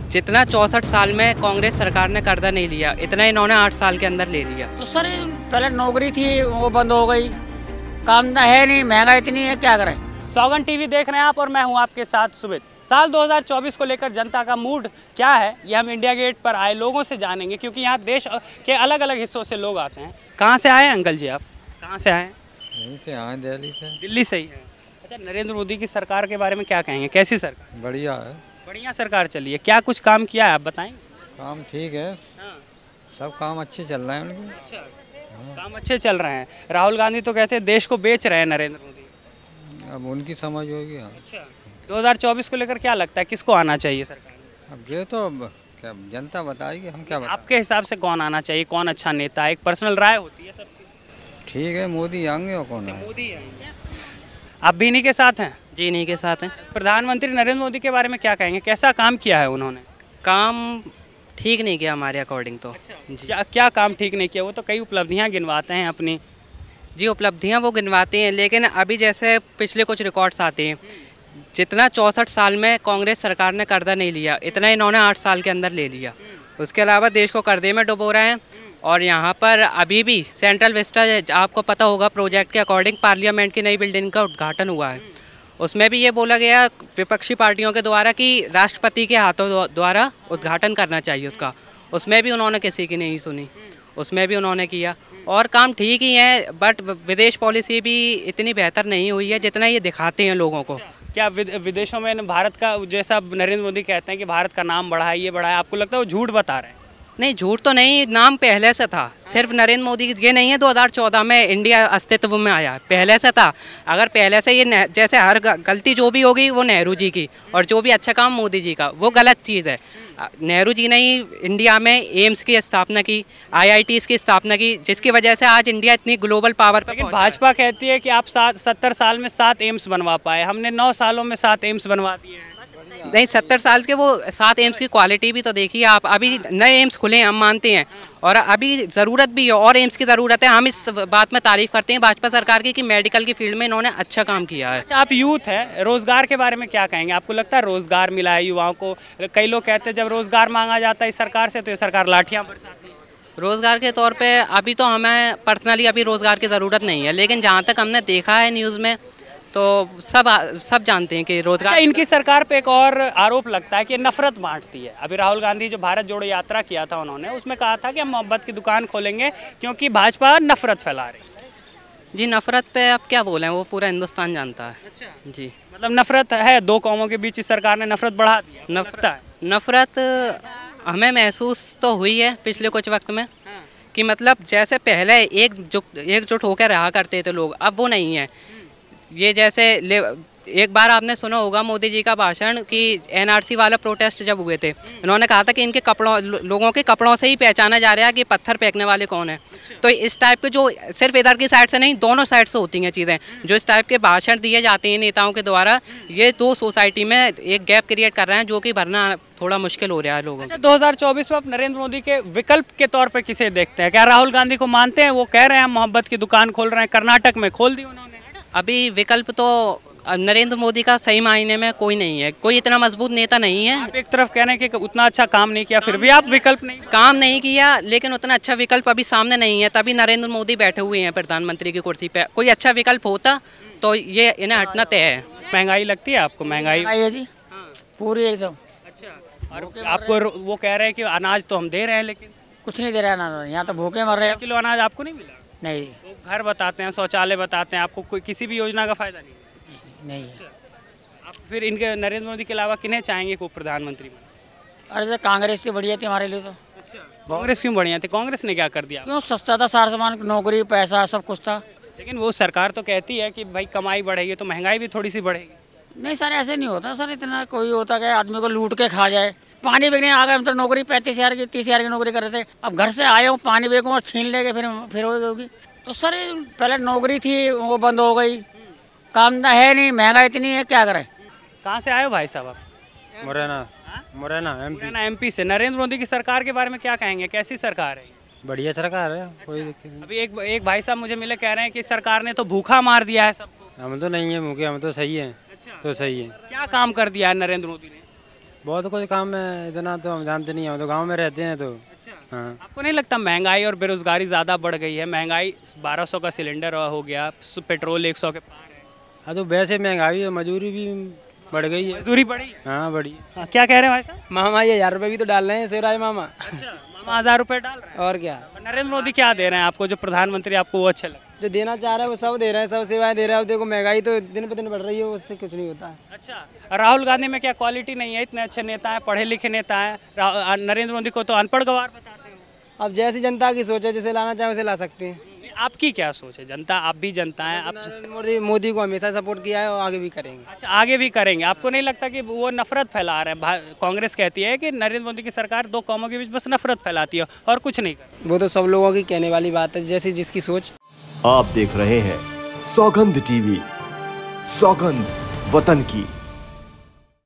जितना 64 साल में कांग्रेस सरकार ने कर्जा नहीं लिया, इतना इन्होंने 8 साल के अंदर ले लिया। तो सर पहले नौकरी थी वो बंद हो गई, काम तो है नहीं, महंगाई इतनी है, क्या करें। सौगन टीवी देख रहे हैं आप और मैं हूं आपके साथ सुमित। साल 2024 को लेकर जनता का मूड क्या है ये हम इंडिया गेट पर आए लोगों से जानेंगे, क्योंकि यहाँ देश के अलग अलग हिस्सों से लोग आते हैं। कहाँ से आए हैं अंकल जी, आप कहाँ से आए हैं? यहीं से आए, दिल्ली से। दिल्ली से ही है। अच्छा, नरेंद्र मोदी की सरकार के बारे में क्या कहेंगे, कैसी सरकार? बढ़िया है, बढ़िया सरकार चली है। क्या कुछ काम किया है आप बताएंगे? काम ठीक है, हाँ। सब काम अच्छे चल रहे हैं उनके। अच्छा, काम अच्छे चल रहे हैं। राहुल गांधी तो कहते हैं देश को बेच रहे हैं नरेंद्र मोदी। अब उनकी समझ होगी। हाँ। अच्छा, 2024 को लेकर क्या लगता है किसको आना चाहिए सरकार में? अब ये तो क्या जनता बताएगी, हम क्या बताएं। आपके हिसाब से कौन आना चाहिए, कौन अच्छा नेता है? एक पर्सनल राय होती है सबकी। ठीक है, मोदी आएंगे और कौन आए। मोदी आएंगे। आप भी इन्हीं के साथ हैं? जी नहीं के साथ हैं। प्रधानमंत्री नरेंद्र मोदी के बारे में क्या कहेंगे, कैसा काम किया है उन्होंने? काम ठीक नहीं किया हमारे अकॉर्डिंग तो। जी क्या क्या काम ठीक नहीं किया? वो तो कई उपलब्धियां गिनवाते हैं अपनी। जी, उपलब्धियां वो गिनवाते हैं, लेकिन अभी जैसे पिछले कुछ रिकॉर्ड्स आते हैं, जितना 64 साल में कांग्रेस सरकार ने कर्जा नहीं लिया, इतना इन्होंने 8 साल के अंदर ले लिया। उसके अलावा देश को कर्जे में डुबो रहे हैं। और यहाँ पर अभी भी सेंट्रल विस्टा, आपको पता होगा, प्रोजेक्ट के अकॉर्डिंग पार्लियामेंट की नई बिल्डिंग का उद्घाटन हुआ है। उसमें भी ये बोला गया विपक्षी पार्टियों के द्वारा कि राष्ट्रपति के हाथों द्वारा उद्घाटन करना चाहिए उसका। उसमें भी उन्होंने किसी की नहीं सुनी, उसमें भी उन्होंने किया। और काम ठीक ही है, बट विदेश पॉलिसी भी इतनी बेहतर नहीं हुई है जितना ये दिखाते हैं लोगों को। क्या विदेशों में भारत का, जैसा नरेंद्र मोदी कहते हैं कि भारत का नाम बढ़ा है, ये बढ़ा है, आपको लगता है वो झूठ बता रहे हैं? नहीं, झूठ तो नहीं, नाम पहले से था। सिर्फ नरेंद्र मोदी, ये नहीं है 2014 में इंडिया अस्तित्व में आया, पहले से था। अगर पहले से ये जैसे हर गलती जो भी होगी वो नेहरू जी की, और जो भी अच्छा काम मोदी जी का, वो गलत चीज़ है। नेहरू जी ने ही इंडिया में एम्स की स्थापना की, IITs की स्थापना की, जिसकी वजह से आज इंडिया इतनी ग्लोबल पावर पर। लेकिन भाजपा कहती है कि आप 70 साल में 7 एम्स बनवा पाए, हमने 9 सालों में 7 एम्स बनवा दिए हैं। नहीं, 70 साल के वो 7 एम्स की क्वालिटी भी तो देखिए आप। अभी नए एम्स खुले हैं, हम मानते हैं, और अभी ज़रूरत भी है और एम्स की ज़रूरत है। हम इस बात में तारीफ़ करते हैं भाजपा सरकार की कि मेडिकल की फील्ड में इन्होंने अच्छा काम किया है। अच्छा, आप यूथ हैं, रोज़गार के बारे में क्या कहेंगे? आपको लगता है रोज़गार मिला है युवाओं को? कई लोग कहते हैं जब रोज़गार मांगा जाता है इस सरकार से तो ये सरकार लाठियाँ बरसाती है। रोज़गार के तौर पे अभी तो हमें पर्सनली अभी रोज़गार की ज़रूरत नहीं है, लेकिन जहाँ तक हमने देखा है न्यूज़ में, तो सब जानते हैं कि रोज़गार। अच्छा, इनकी सरकार पे एक और आरोप लगता है कि नफरत बांटती है। अभी राहुल गांधी जो भारत जोड़ो यात्रा किया था, उन्होंने उसमें कहा था कि हम मोहब्बत की दुकान खोलेंगे क्योंकि भाजपा नफरत फैला रही है। जी, नफरत पे अब क्या बोलें, वो पूरा हिंदुस्तान जानता है। अच्छा, जी, मतलब नफरत है, दो कौमों के बीच इस सरकार ने नफरत बढ़ा दी है। नफरत हमें महसूस तो हुई है पिछले कुछ वक्त में, कि मतलब जैसे पहले एकजुट होकर रहा करते थे लोग, अब वो नहीं है। ये जैसे एक बार आपने सुना होगा मोदी जी का भाषण कि NRC वाला प्रोटेस्ट जब हुए थे, उन्होंने कहा था कि इनके लोगों के कपड़ों से ही पहचाना जा रहा है कि पत्थर फेंकने वाले कौन है। तो इस टाइप के, जो सिर्फ इधर की साइड से नहीं, दोनों साइड से होती हैं चीज़ें, जो इस टाइप के भाषण दिए जाते हैं नेताओं के द्वारा, ये दो सोसाइटी में एक गैप क्रिएट कर रहे हैं, जो कि भरना थोड़ा मुश्किल हो रहा है लोगों को। अच्छा, 2024 में आप नरेंद्र मोदी के विकल्प के तौर पर किसे देखते हैं? क्या राहुल गांधी को मानते हैं? वो कह रहे हैं हम मोहब्बत की दुकान खोल रहे हैं, कर्नाटक में खोल दी उन्होंने। अभी विकल्प तो नरेंद्र मोदी का सही मायने में कोई नहीं है, कोई इतना मजबूत नेता नहीं है। आप एक तरफ कह रहे हैं कि उतना अच्छा काम नहीं किया, फिर भी आप विकल्प नहीं, काम नहीं किया, लेकिन उतना अच्छा विकल्प अभी सामने नहीं है, तभी नरेंद्र मोदी बैठे हुए हैं प्रधानमंत्री की कुर्सी पे। कोई अच्छा विकल्प होता तो ये इन्हें हटना तय है। महंगाई लगती है आपको? महंगाई है जी, पूरी एकदम। अच्छा, और आपको वो कह रहे हैं कि अनाज तो हम दे रहे हैं, लेकिन कुछ नहीं दे रहा है ना, यहाँ तो भूखे मर रहे हैं। किलो अनाज आपको नहीं मिला? नहीं वो घर बताते हैं, शौचालय बताते हैं, आपको कोई किसी भी योजना का फायदा नहीं? नहीं। आप फिर इनके नरेंद्र मोदी के अलावा किन्हें चाहेंगे को प्रधानमंत्री में? अरे तो कांग्रेस से बढ़िया थी हमारे लिए तो। अच्छा, कांग्रेस क्यों बढ़िया थी? कांग्रेस ने क्या कर दिया? क्यों, सस्ता था सारा सामान, नौकरी, पैसा, सब कुछ था। लेकिन वो सरकार तो कहती है कि भाई कमाई बढ़ेगी तो महंगाई भी थोड़ी सी बढ़ेगी। नहीं सर, ऐसे नहीं होता सर, इतना कोई होता कि आदमी को लूट के खा जाए। पानी बेचने आ गए हम तो, नौकरी 35,000 की 30,000 की नौकरी कर रहे थे, अब घर से आए हूँ पानी बेचूँ और छीन लेके फिर होगी। तो सर पहले नौकरी थी वो बंद हो गई, काम तो है नहीं, महंगाई इतनी है, क्या करें। कहाँ से आए हो भाई साहब आप? मुरैना MP से। नरेंद्र मोदी की सरकार के बारे में क्या कहेंगे, कैसी सरकार है? बढ़िया सरकार है, कोई दिक्कत नहीं। अभी एक भाई साहब मुझे मिले, कह रहे हैं कि सरकार ने तो भूखा मार दिया है सबको। हम तो नहीं है मुझे, हम तो सही है। अच्छा, तो सही है। क्या काम कर दिया है नरेंद्र मोदी ने? बहुत कुछ काम है, इतना तो हम जानते नहीं हैं, तो गांव में रहते हैं तो। अच्छा, हाँ। आपको नहीं लगता महंगाई और बेरोजगारी ज़्यादा बढ़ गई है? महंगाई 1200 का सिलेंडर हो गया, पेट्रोल 100 के पार है, हाँ तो वैसे महंगाई है, मजदूरी भी बढ़ गई है। मजदूरी बढ़ी। हाँ बढ़ी। हाँ, क्या कह रहे हैं भाई साहब? मामा ये 1000 रुपये भी तो डाल रहे हैं शिवराज मामा। अच्छा, मामा 1000 रुपये डाल रहे हैं। और क्या, और नरेंद्र मोदी क्या दे रहे हैं आपको, जो प्रधानमंत्री आपको वो अच्छे लगे? जो देना चाह रहा है वो सब दे रहे हैं, सब सेवाएं दे रहा है। अब देखो महंगाई तो दिन पे दिन बढ़ रही है, उससे कुछ नहीं होता है। अच्छा, राहुल गांधी में क्या क्वालिटी नहीं है? इतने अच्छे नेता हैं, पढ़े लिखे नेता हैं। नरेंद्र मोदी को तो अनपढ़ गवार बताते हो। अब जैसी जनता की सोच है, जिसे लाना चाहे उसे ला सकते हैं। आपकी क्या सोच है? जनता, आप भी जनता हैं, आप मोदी को हमेशा सपोर्ट किया है और आगे भी करेंगे। अच्छा, आगे भी करेंगे। आपको नहीं लगता कि वो नफरत फैला रहे हैं? कांग्रेस कहती है कि नरेंद्र मोदी की सरकार दो कौमों के बीच बस नफरत फैलाती है और कुछ नहीं करती। वो तो सब लोगों की कहने वाली बात है, जैसी जिसकी सोच। आप देख रहे हैं सौगंध टीवी, सौगंध वतन की।